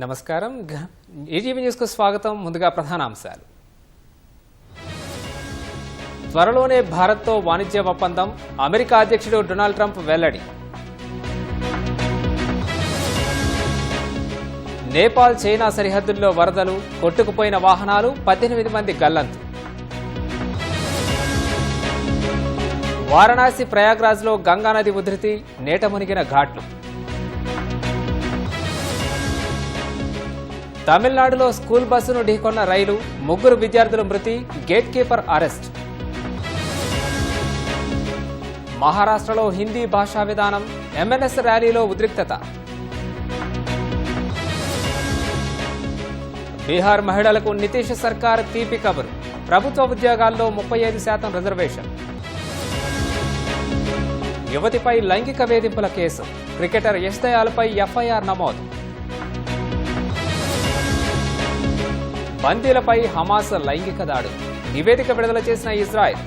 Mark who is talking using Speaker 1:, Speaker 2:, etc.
Speaker 1: నమస్కారం. ఈటీవీ న్యూస్కు స్వాగతం. ముందుగా ప్రధానాంశాలు. త్వరలోనే భారత్తో వాణిజ్య ఒప్పందం, అమెరికా అధ్యక్షుడు డొనాల్డ్ ట్రంప్ వెల్లడి. నేపాల్ చైనా సరిహద్దుల్లో వరదలు, కొట్టుకుపోయిన వాహనాలు, 18 మంది గల్లంతు. వారణాసి ప్రయాగ్రాజ్లో గంగానది ఉధృతి, నేట మునిగిన ఘాట్లు. తమిళనాడులో స్కూల్ బస్సును ఢీకొన్న రైలు, 3 విద్యార్థుల మృతి, గేట్ కీపర్ అరెస్ట్. మహారాష్ట్రలో హిందీ భాషా విధానం, ఎంఎన్ఎస్ ర్యాలీలో ఉద్రిక్తత. బీహార్ మహిళలకు నితీష్ సర్కార్ తీపి కబురు, ప్రభుత్వ ఉద్యోగాల్లో 35% రిజర్వేషన్. యువతిపై లైంగిక వేధింపుల కేసు, క్రికెటర్ యష్ దయాల్పై ఎఫ్ఐఆర్ నమోదు. బందీలపై హమాస్ లైంగిక దాడులు, నివేదిక విడుదల చేసిన ఇజ్రాయెల్.